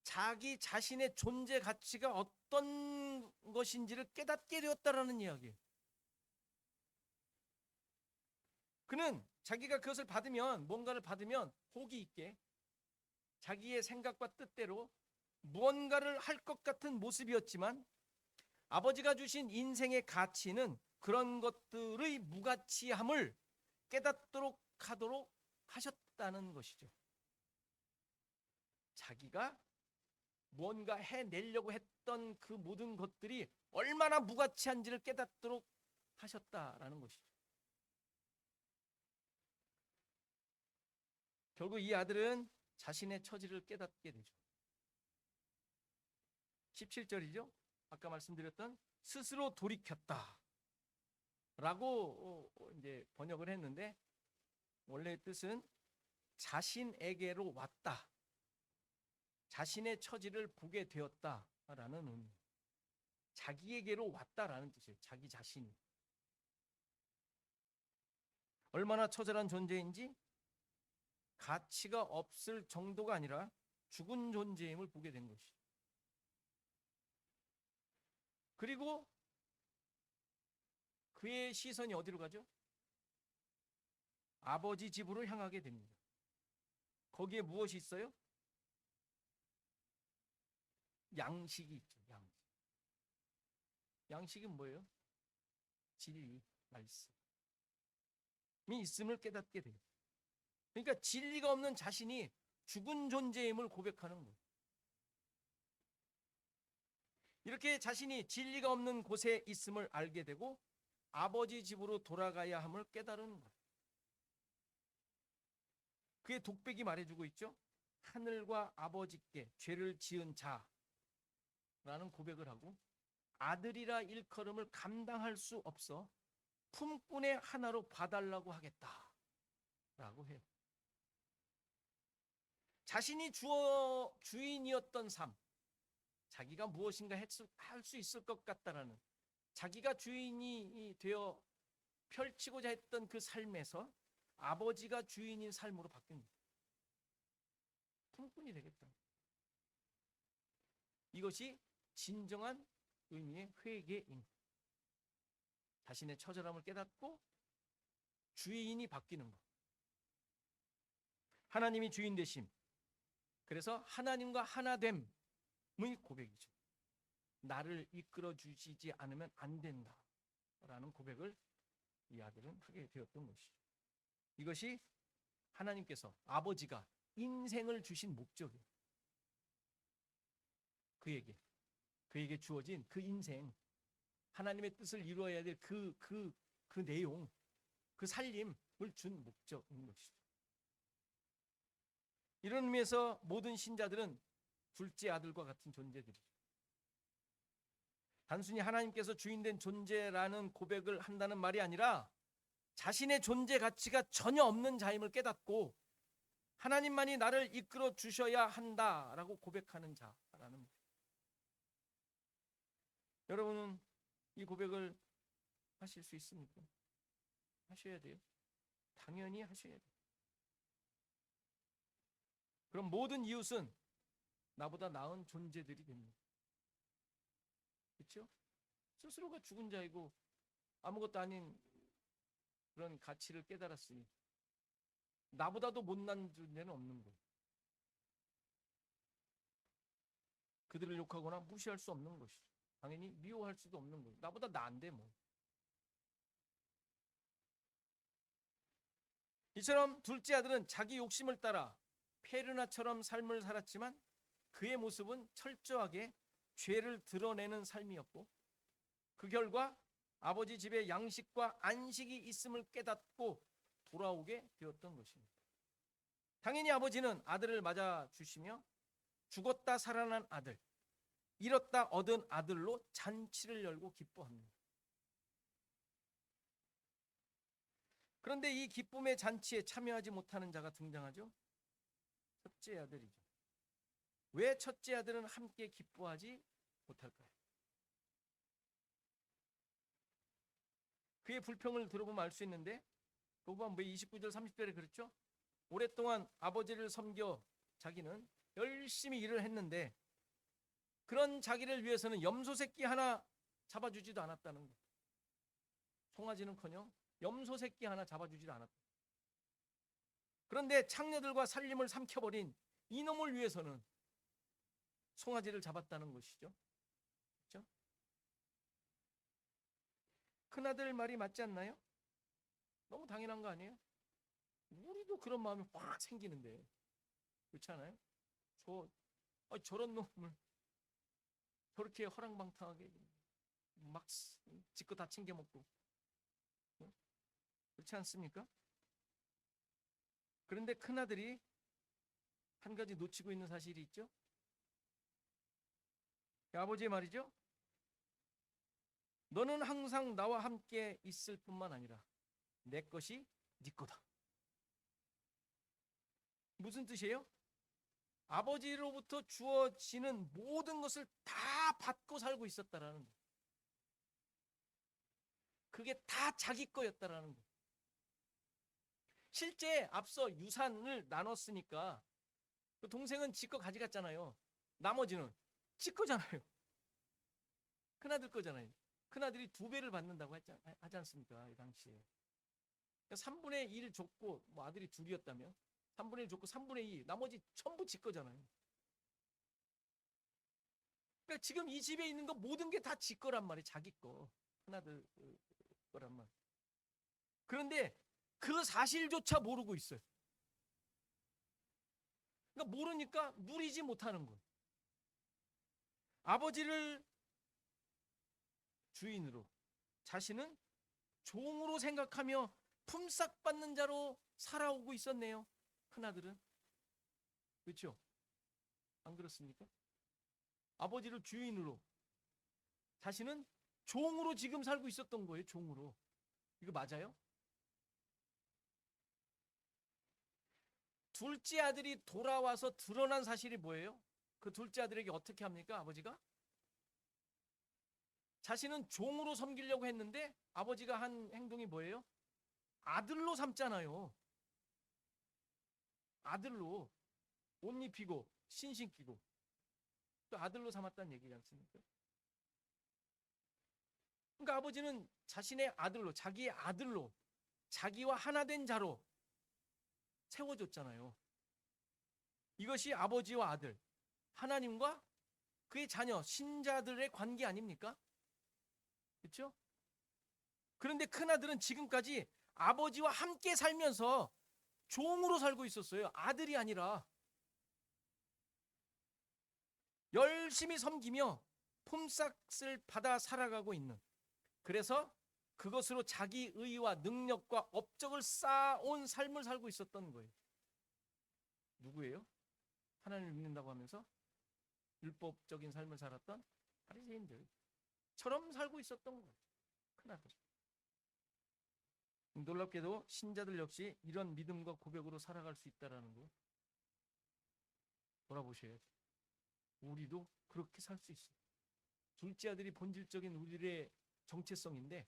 자기 자신의 존재 가치가 어떤 것인지를 깨닫게 되었다라는 이야기예요. 그는 자기가 그것을 받으면, 뭔가를 받으면 호기 있게 자기의 생각과 뜻대로 무언가를 할 것 같은 모습이었지만 아버지가 주신 인생의 가치는 그런 것들의 무가치함을 깨닫도록 하도록 하셨다는 것이죠. 자기가 무언가 해내려고 했던 그 모든 것들이 얼마나 무가치한지를 깨닫도록 하셨다라는 것이죠. 결국 이 아들은 자신의 처지를 깨닫게 되죠. 17절이죠. 아까 말씀드렸던 스스로 돌이켰다 라고 이제 번역을 했는데 원래의 뜻은 자신에게로 왔다, 자신의 처지를 보게 되었다라는 의미. 자기에게로 왔다라는 뜻이에요. 자기 자신이 얼마나 처절한 존재인지 가치가 없을 정도가 아니라 죽은 존재임을 보게 된 것이죠. 그리고 그의 시선이 어디로 가죠? 아버지 집으로 향하게 됩니다. 거기에 무엇이 있어요? 양식이 있죠. 양식은 뭐예요? 진리, 말씀이 있음을 깨닫게 돼요. 그러니까 진리가 없는 자신이 죽은 존재임을 고백하는 거예요. 이렇게 자신이 진리가 없는 곳에 있음을 알게 되고 아버지 집으로 돌아가야 함을 깨달은 거예요. 그의 독백이 말해주고 있죠. 하늘과 아버지께 죄를 지은 자라는 고백을 하고 아들이라 일컬음을 감당할 수 없어 품꾼의 하나로 봐달라고 하겠다라고 해요. 자신이 주인이었던 삶, 자기가 무엇인가 할 수 있을 것 같다라는, 자기가 주인이 되어 펼치고자 했던 그 삶에서 아버지가 주인인 삶으로 바뀝니다. 품꾼이 되겠다. 이것이 진정한 의미의 회개인, 자신의 처절함을 깨닫고 주인이 바뀌는 것. 하나님이 주인 되심. 그래서 하나님과 하나됨의 고백이죠. 나를 이끌어 주시지 않으면 안 된다라는 고백을 이 아들은 하게 되었던 것이죠. 이것이 하나님께서, 아버지가 인생을 주신 목적이에요. 그에게 주어진 그 인생, 하나님의 뜻을 이루어야 될 그 내용, 그 살림을 준 목적인 것이죠. 이런 의미에서 모든 신자들은 둘째 아들과 같은 존재들이죠. 단순히 하나님께서 주인된 존재라는 고백을 한다는 말이 아니라 자신의 존재 가치가 전혀 없는 자임을 깨닫고 하나님만이 나를 이끌어 주셔야 한다라고 고백하는 자라는 말. 여러분은 이 고백을 하실 수 있습니까? 하셔야 돼요. 당연히 하셔야 돼요. 그럼 모든 이웃은 나보다 나은 존재들이 됩니다. 그렇죠? 스스로가 죽은 자이고 아무것도 아닌 그런 가치를 깨달았으니 나보다도 못난 존재는 없는 거예요. 그들을 욕하거나 무시할 수 없는 것이죠. 당연히 미워할 수도 없는 거예요. 나보다 나은데 뭐. 이처럼 둘째 아들은 자기 욕심을 따라 페르나처럼 삶을 살았지만 그의 모습은 철저하게 죄를 드러내는 삶이었고 그 결과 아버지 집에 양식과 안식이 있음을 깨닫고 돌아오게 되었던 것입니다. 당연히 아버지는 아들을 맞아 주시며 죽었다 살아난 아들, 잃었다 얻은 아들로 잔치를 열고 기뻐합니다. 그런데 이 기쁨의 잔치에 참여하지 못하는 자가 등장하죠. 첫째 아들이죠. 왜 첫째 아들은 함께 기뻐하지 못할까요? 그의 불평을 들어보면 알 수 있는데, 그거 보면 29절 30절에 그렇죠? 오랫동안 아버지를 섬겨 자기는 열심히 일을 했는데 그런 자기를 위해서는 염소 새끼 하나 잡아주지도 않았다는 거예요. 송아지는커녕 염소 새끼 하나 잡아주지도 않았다. 그런데 창녀들과 살림을 삼켜버린 이놈을 위해서는 송아지를 잡았다는 것이죠. 그렇죠? 큰아들 말이 맞지 않나요? 너무 당연한 거 아니에요? 우리도 그런 마음이 확 생기는데 그렇지 않아요? 저런 놈을 저렇게 허랑방탕하게 막 지껏 다 챙겨 먹고, 그렇지 않습니까? 그런데 큰아들이 한 가지 놓치고 있는 사실이 있죠. 아버지의 말이죠. 너는 항상 나와 함께 있을 뿐만 아니라 내 것이 네 거다. 무슨 뜻이에요? 아버지로부터 주어지는 모든 것을 다 받고 살고 있었다라는 거예요. 그게 다 자기 거였다라는 거예요. 실제 앞서 유산을 나눴으니까 그 동생은 지 거 가져갔잖아요. 나머지는 지 거잖아요. 큰아들 거잖아요. 큰아들이 2배를 받는다고 하지 않습니까? 이 당시에. 그러니까 3분의 1 줬고, 뭐 아들이 둘이었다면 3분의 1 줬고 3분의 2 나머지 전부 지 거잖아요. 그러니까 지금 이 집에 있는 거 모든 게 다 지 거란 말이에요. 자기 거. 큰아들 거란 말. 그런데 그 사실조차 모르고 있어요. 그러니까 모르니까 누리지 못하는 거예요. 아버지를 주인으로, 자신은 종으로 생각하며 품삯받는 자로 살아오고 있었네요. 큰아들은. 그렇죠? 안 그렇습니까? 아버지를 주인으로, 자신은 종으로 지금 살고 있었던 거예요. 종으로. 이거 맞아요? 둘째 아들이 돌아와서 드러난 사실이 뭐예요? 그 둘째 아들에게 어떻게 합니까? 아버지가? 자신은 종으로 섬기려고 했는데 아버지가 한 행동이 뭐예요? 아들로 삼잖아요. 아들로 옷 입히고 신신 끼고 또 아들로 삼았다는 얘기지 않습니까? 그러니까 아버지는 자신의 아들로, 자기의 아들로, 자기와 하나 된 자로 세워줬잖아요. 이것이 아버지와 아들, 하나님과 그의 자녀, 신자들의 관계 아닙니까? 그렇죠? 그런데 큰아들은 지금까지 아버지와 함께 살면서 종으로 살고 있었어요. 아들이 아니라. 열심히 섬기며 품삯을 받아 살아가고 있는, 그래서 그것으로 자기 의와 능력과 업적을 쌓아온 삶을 살고 있었던 거예요. 누구예요? 하나님을 믿는다고 하면서 율법적인 삶을 살았던 바리새인들처럼 살고 있었던 거예요. 큰아들. 놀랍게도 신자들 역시 이런 믿음과 고백으로 살아갈 수 있다는 거 돌아보셔야죠. 우리도 그렇게 살 수 있어요. 둘째 아들이 본질적인 우리의 정체성인데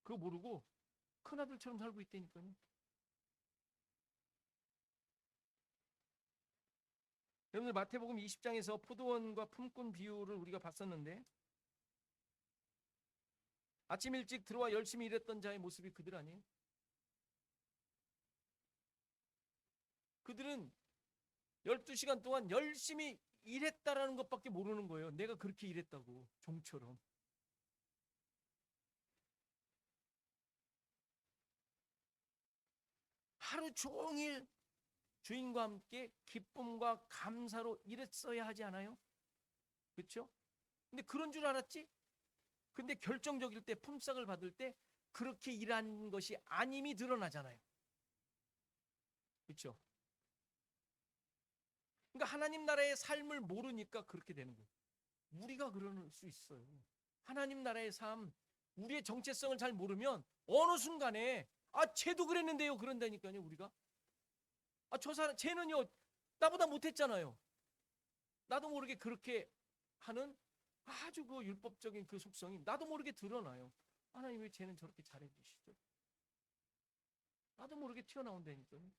그거 모르고 큰아들처럼 살고 있다니까요. 여러분들 마태복음 20장에서 포도원과 품꾼 비유를 우리가 봤었는데 아침 일찍 들어와 열심히 일했던 자의 모습이 그들 아니에요? 그들은 12시간 동안 열심히 일했다라는 것밖에 모르는 거예요. 내가 그렇게 일했다고, 종처럼. 하루 종일 주인과 함께 기쁨과 감사로 일했어야 하지 않아요? 그렇죠? 근데 그런 줄 알았지? 근데 결정적일 때, 품삯을 받을 때 그렇게 일한 것이 아님이 드러나잖아요. 그렇죠? 그러니까 하나님 나라의 삶을 모르니까 그렇게 되는 거예요. 우리가 그럴 수 있어요. 하나님 나라의 삶, 우리의 정체성을 잘 모르면 어느 순간에 아, 쟤도 그랬는데요. 그런다니까요, 우리가. 아, 저 사람, 쟤는요, 나보다 못했잖아요. 나도 모르게 그렇게 하는 아주 그 율법적인 그 속성이 나도 모르게 드러나요. 하나님 왜 쟤는 저렇게 잘해 주시죠? 나도 모르게 튀어나온다니까요.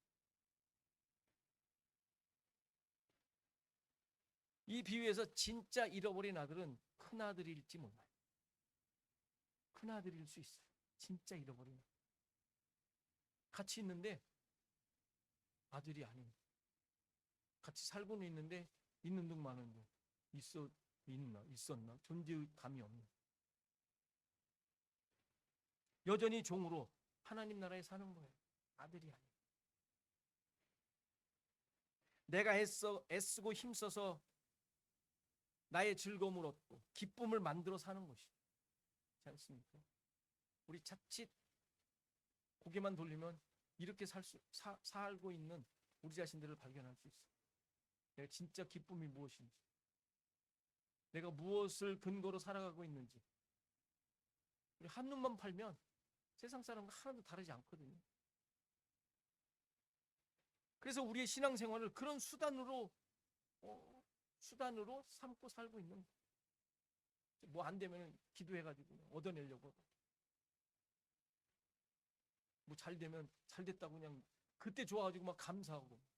이 비유에서 진짜 잃어버린 아들은 큰아들일지 몰라요. 큰아들일 수 있어요. 진짜 잃어버린 아들. 같이 있는데 아들이 아닌, 같이 살고는 있는데 있는 둥 마는 둥, 있었나 존재감이 없는, 여전히 종으로 하나님 나라에 사는 거예요. 아들이 아닌. 내가 애쓰고 힘써서 나의 즐거움을 얻고 기쁨을 만들어 사는 것이지 않습니까? 우리 자칫 고개만 돌리면 이렇게 살고 있는 우리 자신들을 발견할 수 있어요. 내가 진짜 기쁨이 무엇인지, 내가 무엇을 근거로 살아가고 있는지. 우리 한눈만 팔면 세상 사람과 하나도 다르지 않거든요. 그래서 우리의 신앙생활을 그런 수단으로 삼고 살고 있는 거예요. 뭐 안 되면 기도해가지고 얻어내려고, 뭐 잘 되면 잘 됐다고 그냥 그때 좋아가지고 막 감사하고.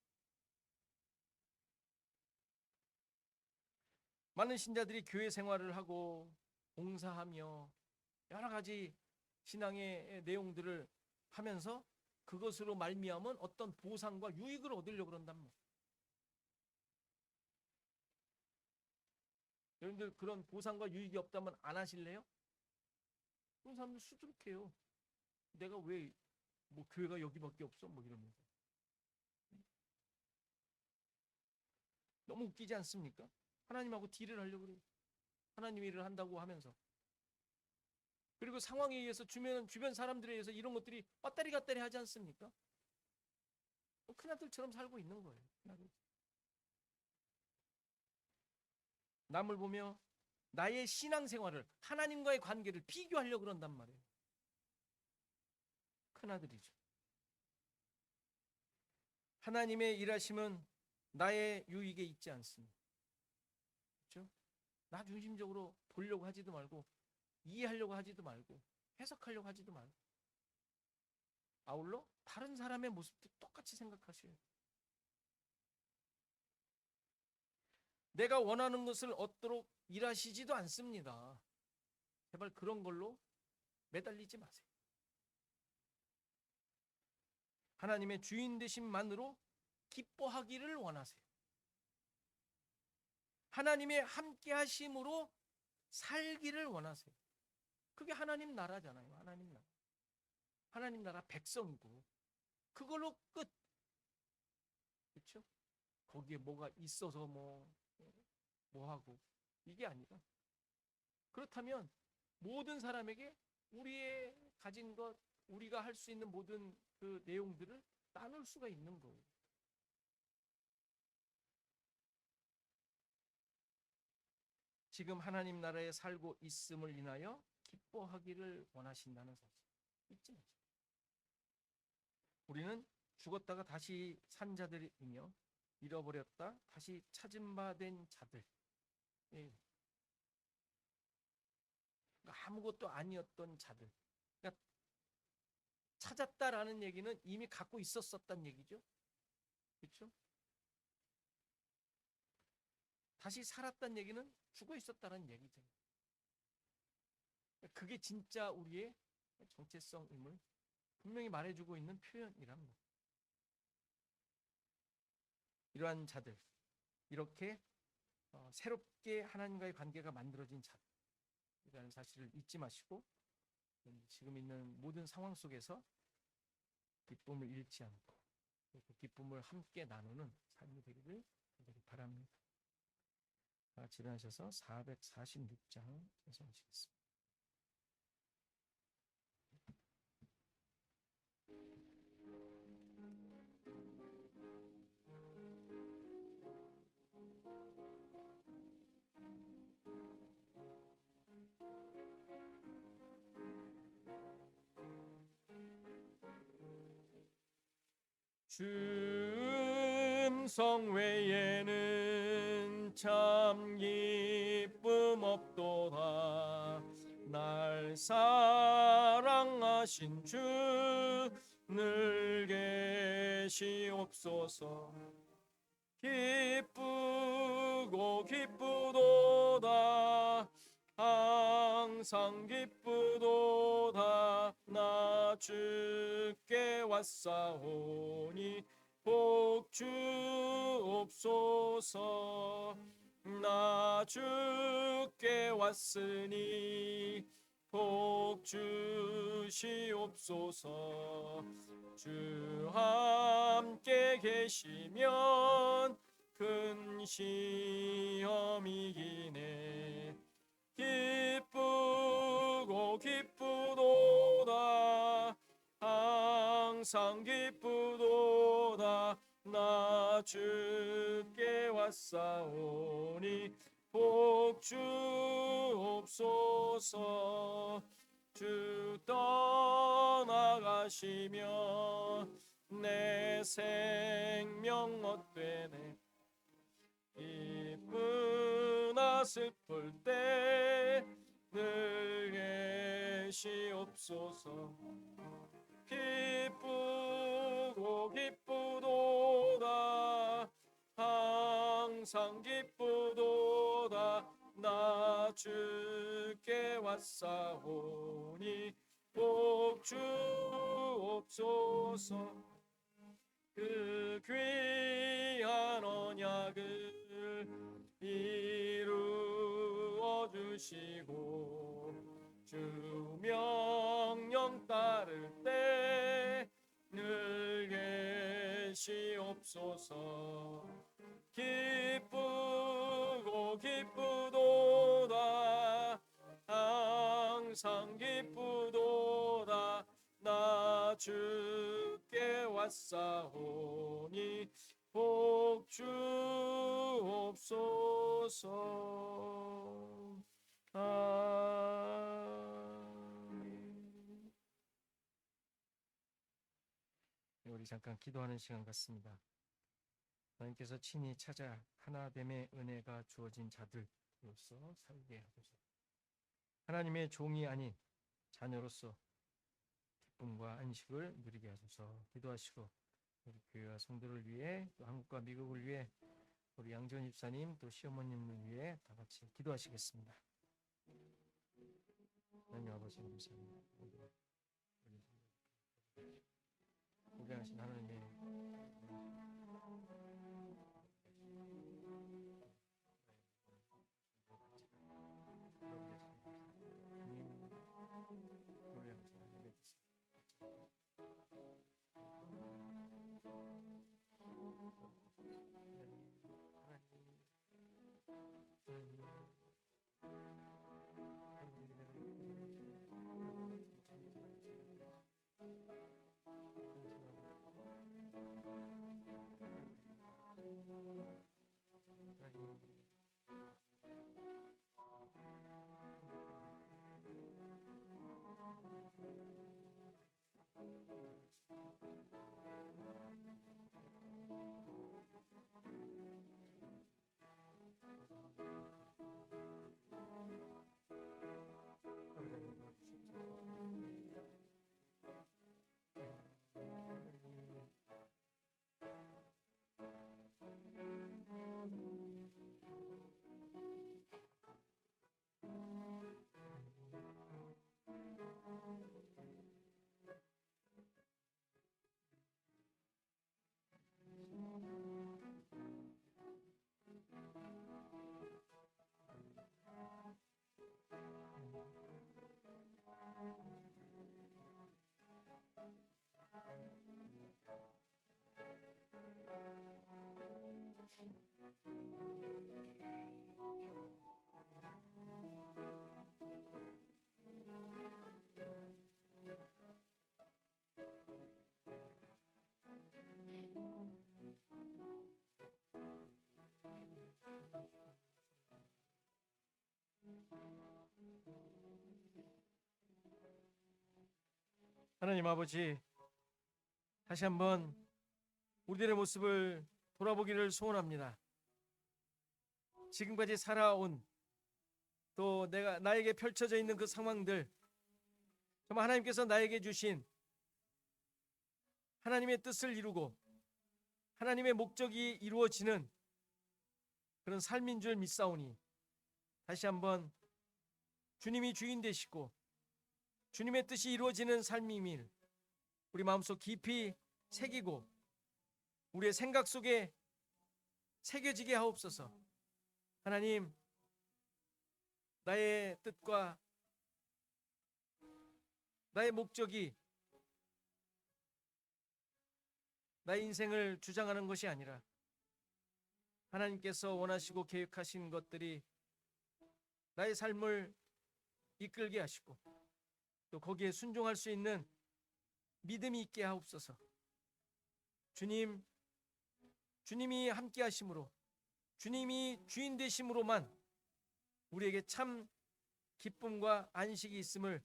많은 신자들이 교회 생활을 하고 봉사하며 여러 가지 신앙의 내용들을 하면서 그것으로 말미암은 어떤 보상과 유익을 얻으려고 그런단 말이에요. 여러분들 그런 보상과 유익이 없다면 안 하실래요? 그런 사람들 수두룩해요. 내가 왜 뭐 교회가 여기밖에 없어? 뭐 이러면서. 너무 웃기지 않습니까? 하나님하고 딜을 하려고 그래요. 하나님의 일을 한다고 하면서. 그리고 상황에 의해서 주변 사람들에 의해서 이런 것들이 왔다리 갔다리 하지 않습니까? 큰아들처럼 살고 있는 거예요. 큰아들. 남을 보며 나의 신앙생활을, 하나님과의 관계를 비교하려고 그런단 말이에요. 큰아들이죠. 하나님의 일하심은 나의 유익에 있지 않습니다. 그렇죠? 나 중심적으로 보려고 하지도 말고, 이해하려고 하지도 말고, 해석하려고 하지도 말고, 아울러 다른 사람의 모습도 똑같이 생각하셔야 돼요. 내가 원하는 것을 얻도록 일하시지도 않습니다. 제발 그런 걸로 매달리지 마세요. 하나님의 주인 되심만으로 기뻐하기를 원하세요. 하나님의 함께 하심으로 살기를 원하세요. 그게 하나님 나라잖아요. 하나님 나라. 하나님 나라 백성이고 그걸로 끝. 그렇죠? 거기에 뭐가 있어서 뭐 하고 이게 아니라, 그렇다면 모든 사람에게 우리의 가진 것, 우리가 할 수 있는 모든 그 내용들을 나눌 수가 있는 거예요. 지금 하나님 나라에 살고 있음을 인하여 기뻐하기를 원하신다는 사실 잊지 마세요. 우리는 죽었다가 다시 산 자들이며 잃어버렸다 다시 찾은 바 된 자들. 아무것도 아니었던 자들. 그러니까 찾았다라는 얘기는 이미 갖고 있었었단 얘기죠. 그렇죠? 다시 살았다는 얘기는 죽어 있었다는 얘기죠. 그게 진짜 우리의 정체성임을 분명히 말해주고 있는 표현이랍니다. 이러한 자들, 이렇게 새롭게 하나님과의 관계가 만들어진 자들이라는 사실을 잊지 마시고 지금 있는 모든 상황 속에서 기쁨을 잃지 않고 그 기쁨을 함께 나누는 삶이 되기를 바랍니다. 다 같이 일어나셔서 446장 찬송하시겠습니다. 음성 외에는 참 기쁨 없도다. 날 사랑하신 주 늘 계시옵소서. 기쁘고 기쁘도다. 항상 기쁘도다. 나 주께 왔사오니 복 주옵소서. 나 주께 왔으니 복 주시옵소서. 주 함께 계시면 큰 시험이기네. 기쁘고 기쁘도다. 항상 기쁘도다. 나 주께 왔사오니 복 주옵소서. 주 떠나가시면 내 생명 헛되네. 기쁘나 슬플 때 늘 계시옵소서. 기쁘고 기쁘도다. 항상 기쁘도다. 나 주께 왔사오니 복 주옵소서. 그 귀한 언약을 이루어 주시고 주 명령 따를 때 늘 계시옵소서. 기쁘고 기쁘도다. 항상 기쁘도다. 나 주께 왔사오니 복 주옵소서. 아멘. 우리 잠깐 기도하는 시간 같습니다. 하나님께서 친히 찾아 하나됨의 은혜가 주어진 자들로서 살게 하소서. 하나님의 종이 아닌 자녀로서 기쁨과 안식을 누리게 하소서. 기도하시고 우리 교회와 성도를 위해 또 한국과 미국을 위해 우리 양전 집사님 또 시어머님을 위해 다 같이 기도하시겠습니다. 하나님 아버지 감사합니다. 고생하신 하나님의 하나님 아버지, 다시 한번 우리들의 모습을 돌아보기를 소원합니다. 지금까지 살아온 또 나에게 펼쳐져 있는 그 상황들, 정말 하나님께서 나에게 주신 하나님의 뜻을 이루고 하나님의 목적이 이루어지는 그런 삶인 줄 믿사오니 다시 한번 주님이 주인 되시고 주님의 뜻이 이루어지는 삶임을 우리 마음속 깊이 새기고 우리의 생각 속에 새겨지게 하옵소서. 하나님, 나의 뜻과 나의 목적이 나의 인생을 주장하는 것이 아니라 하나님께서 원하시고 계획하신 것들이 나의 삶을 이끌게 하시고 또 거기에 순종할 수 있는 믿음이 있게 하옵소서. 주님이 함께 하심으로 주님이 주인 되심으로만 우리에게 참 기쁨과 안식이 있음을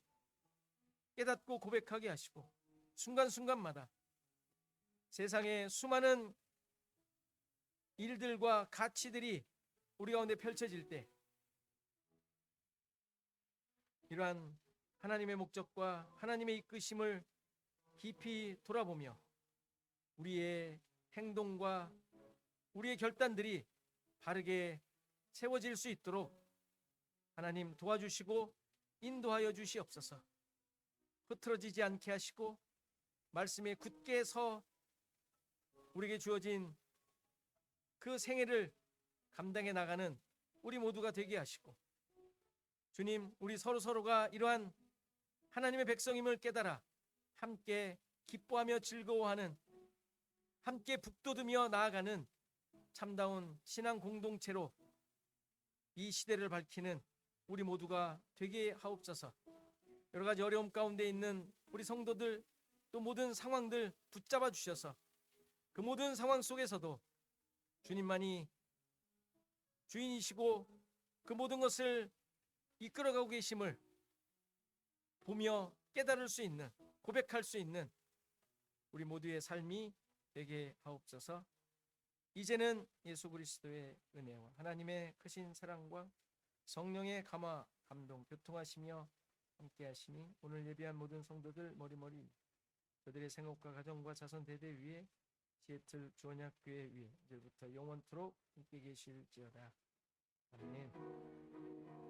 깨닫고 고백하게 하시고 순간순간마다 세상의 수많은 일들과 가치들이 우리 가운데 펼쳐질 때 이러한 하나님의 목적과 하나님의 이끄심을 깊이 돌아보며 우리의 행동과 우리의 결단들이 바르게 세워질 수 있도록 하나님 도와주시고 인도하여 주시옵소서. 흐트러지지 않게 하시고 말씀에 굳게 서 우리에게 주어진 그 생애를 감당해 나가는 우리 모두가 되게 하시고 주님, 우리 서로가 이러한 하나님의 백성임을 깨달아 함께 기뻐하며 즐거워하는, 함께 북돋으며 나아가는 참다운 신앙 공동체로 이 시대를 밝히는 우리 모두가 되게 하옵소서. 여러 가지 어려움 가운데 있는 우리 성도들, 또 모든 상황들 붙잡아 주셔서 그 모든 상황 속에서도 주님만이 주인이시고 그 모든 것을 이끌어가고 계심을 보며 깨달을 수 있는, 고백할 수 있는 우리 모두의 삶이 되게 하옵소서. 이제는 예수 그리스도의 은혜와 하나님의 크신 사랑과 성령의 감화, 감동, 교통하시며 함께 하시니 오늘 예배한 모든 성도들 머리머리 그들의 생업과 가정과 자손 대대 위에 시애틀 주언약교회 위에 이제부터 영원토록 함께 계실지어다. 아멘.